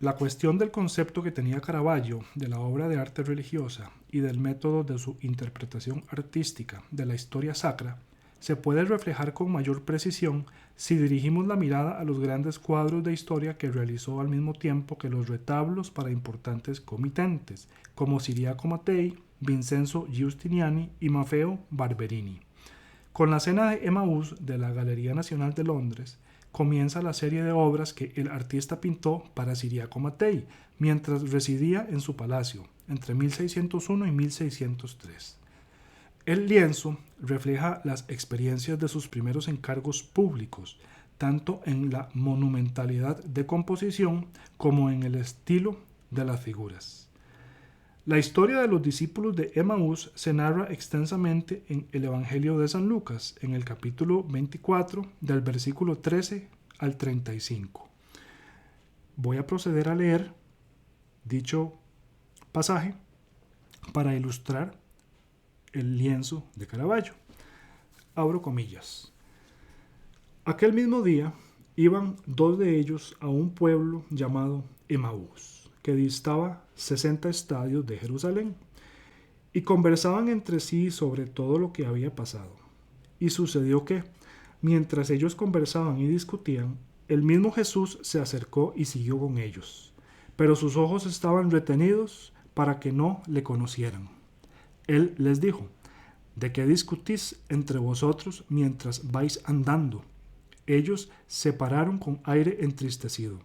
La cuestión del concepto que tenía Caravaggio de la obra de arte religiosa y del método de su interpretación artística de la historia sacra se puede reflejar con mayor precisión si dirigimos la mirada a los grandes cuadros de historia que realizó al mismo tiempo que los retablos para importantes comitentes, como Ciriaco Mattei, Vincenzo Giustiniani y Maffeo Barberini. Con la Cena de Emaús de la Galería Nacional de Londres, comienza la serie de obras que el artista pintó para Ciriaco Mattei, mientras residía en su palacio, entre 1601 y 1603. El lienzo refleja las experiencias de sus primeros encargos públicos, tanto en la monumentalidad de composición como en el estilo de las figuras. La historia de los discípulos de Emaús se narra extensamente en el Evangelio de San Lucas, en el capítulo 24, del versículo 13 al 35. Voy a proceder a leer dicho pasaje para ilustrar el lienzo de Caravaggio. Abro comillas. Aquel mismo día iban dos de ellos a un pueblo llamado Emaús, que distaba 60 estadios de Jerusalén, y conversaban entre sí sobre todo lo que había pasado. Y sucedió que, mientras ellos conversaban y discutían, el mismo Jesús se acercó y siguió con ellos, pero sus ojos estaban retenidos para que no le conocieran. Él les dijo: ¿de qué discutís entre vosotros mientras vais andando? Ellos se pararon con aire entristecido.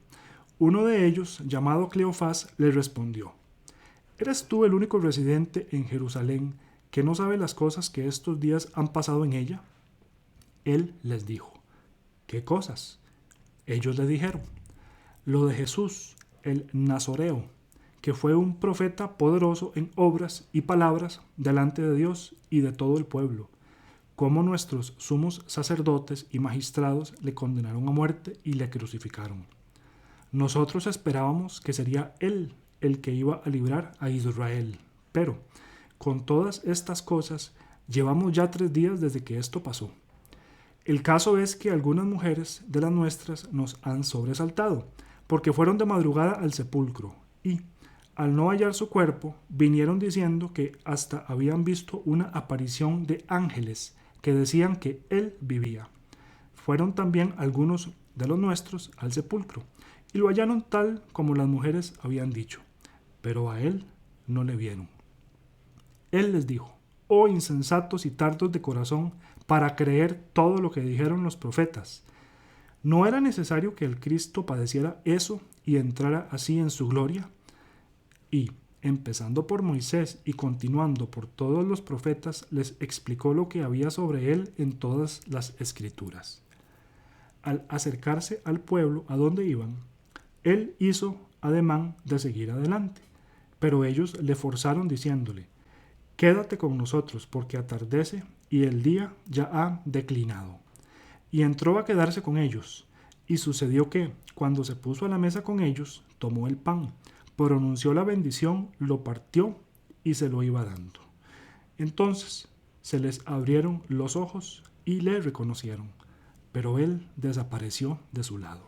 Uno de ellos, llamado Cleofás, le respondió: ¿eres tú el único residente en Jerusalén que no sabe las cosas que estos días han pasado en ella? Él les dijo: ¿qué cosas? Ellos le dijeron: lo de Jesús, el Nazoreo, que fue un profeta poderoso en obras y palabras delante de Dios y de todo el pueblo, cómo nuestros sumos sacerdotes y magistrados le condenaron a muerte y le crucificaron. Nosotros esperábamos que sería él el que iba a librar a Israel, pero con todas estas cosas llevamos ya 3 días desde que esto pasó. El caso es que algunas mujeres de las nuestras nos han sobresaltado, porque fueron de madrugada al sepulcro y, al no hallar su cuerpo, vinieron diciendo que hasta habían visto una aparición de ángeles que decían que él vivía. Fueron también algunos de los nuestros al sepulcro y lo hallaron tal como las mujeres habían dicho, pero a él no le vieron. Él les dijo: oh insensatos y tardos de corazón para creer todo lo que dijeron los profetas. ¿No era necesario que el Cristo padeciera eso y entrara así en su gloria? Y, empezando por Moisés y continuando por todos los profetas, les explicó lo que había sobre él en todas las escrituras. Al acercarse al pueblo a donde iban, él hizo ademán de seguir adelante, pero ellos le forzaron diciéndole: quédate con nosotros, porque atardece y el día ya ha declinado. Y entró a quedarse con ellos. Y sucedió que, cuando se puso a la mesa con ellos, tomó el pan, pronunció la bendición, lo partió y se lo iba dando. Entonces se les abrieron los ojos y le reconocieron, pero él desapareció de su lado.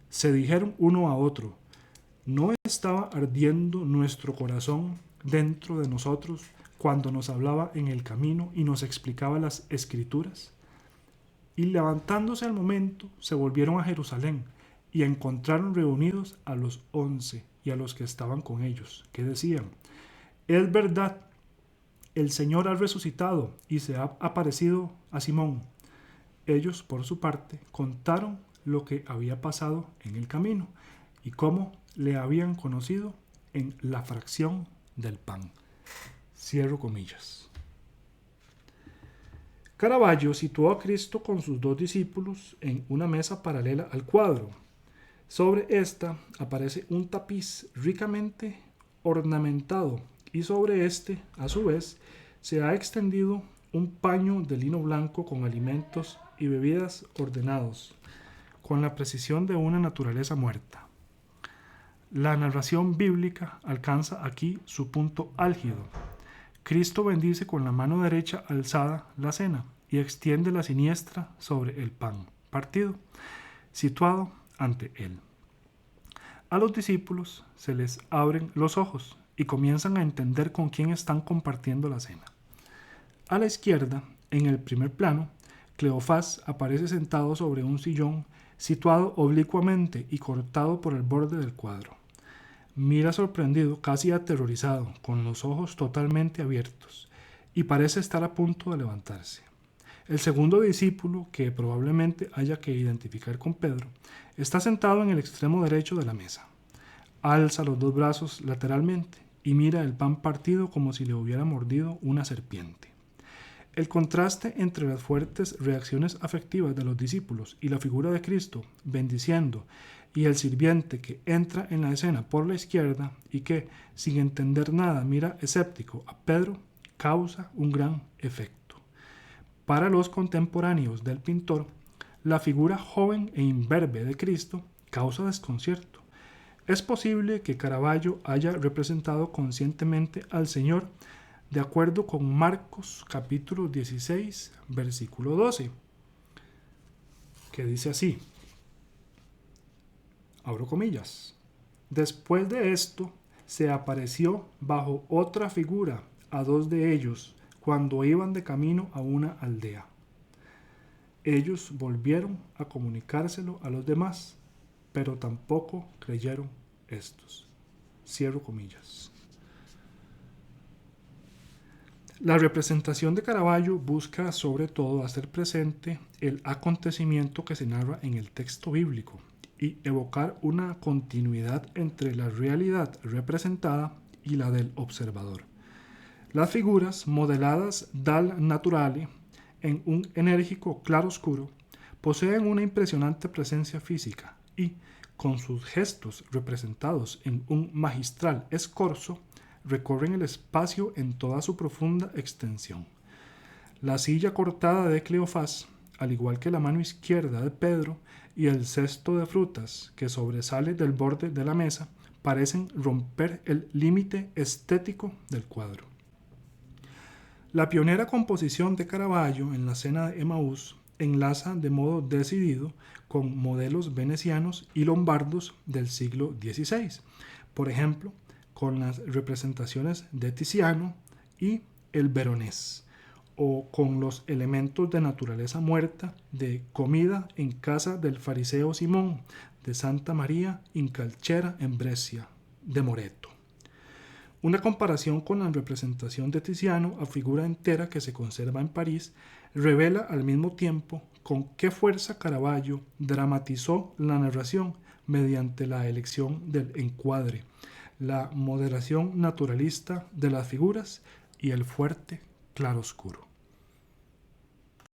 Se dijeron uno a otro: ¿no estaba ardiendo nuestro corazón dentro de nosotros cuando nos hablaba en el camino y nos explicaba las escrituras? Y levantándose al momento, se volvieron a Jerusalén y encontraron reunidos a los 11 y a los que estaban con ellos, que decían: es verdad, el Señor ha resucitado y se ha aparecido a Simón. Ellos, por su parte, contaron lo que había pasado en el camino y cómo le habían conocido en la fracción del pan. Cierro comillas. Caravaggio situó a Cristo con sus 2 discípulos en una mesa paralela al cuadro. Sobre esta aparece un tapiz ricamente ornamentado y sobre este, a su vez, se ha extendido un paño de lino blanco con alimentos y bebidas ordenados, con la precisión de una naturaleza muerta. La narración bíblica alcanza aquí su punto álgido. Cristo bendice con la mano derecha alzada la cena y extiende la siniestra sobre el pan partido, situado ante él. A los discípulos se les abren los ojos y comienzan a entender con quién están compartiendo la cena. A la izquierda, en el primer plano, Cleofás aparece sentado sobre un sillón situado oblicuamente y cortado por el borde del cuadro. Mira sorprendido, casi aterrorizado, con los ojos totalmente abiertos, y parece estar a punto de levantarse. El segundo discípulo, que probablemente haya que identificar con Pedro, está sentado en el extremo derecho de la mesa. Alza los dos brazos lateralmente y mira el pan partido como si le hubiera mordido una serpiente. El contraste entre las fuertes reacciones afectivas de los discípulos y la figura de Cristo bendiciendo y el sirviente que entra en la escena por la izquierda y que, sin entender nada, mira escéptico a Pedro, causa un gran efecto. Para los contemporáneos del pintor, la figura joven e imberbe de Cristo causa desconcierto. Es posible que Caravaggio haya representado conscientemente al Señor de acuerdo con Marcos capítulo 16, versículo 12, que dice así, abro comillas, después de esto se apareció bajo otra figura a dos de ellos cuando iban de camino a una aldea. Ellos volvieron a comunicárselo a los demás, pero tampoco creyeron estos. Cierro comillas. La representación de Caravaggio busca sobre todo hacer presente el acontecimiento que se narra en el texto bíblico y evocar una continuidad entre la realidad representada y la del observador. Las figuras modeladas dal naturale en un enérgico claroscuro poseen una impresionante presencia física y, con sus gestos representados en un magistral escorzo, recorren el espacio en toda su profunda extensión. La silla cortada de Cleofás, al igual que la mano izquierda de Pedro y el cesto de frutas que sobresale del borde de la mesa, parecen romper el límite estético del cuadro. La pionera composición de Caravaggio en la cena de Emaús enlaza de modo decidido con modelos venecianos y lombardos del siglo XVI, por ejemplo, con las representaciones de Tiziano y el Veronés, o con los elementos de naturaleza muerta de Comida en casa del fariseo Simón, de Santa María in Calcera en Brescia, de Moreto. Una comparación con la representación de Tiziano a figura entera que se conserva en París revela al mismo tiempo con qué fuerza Caravaggio dramatizó la narración mediante la elección del encuadre, la moderación naturalista de las figuras y el fuerte claroscuro.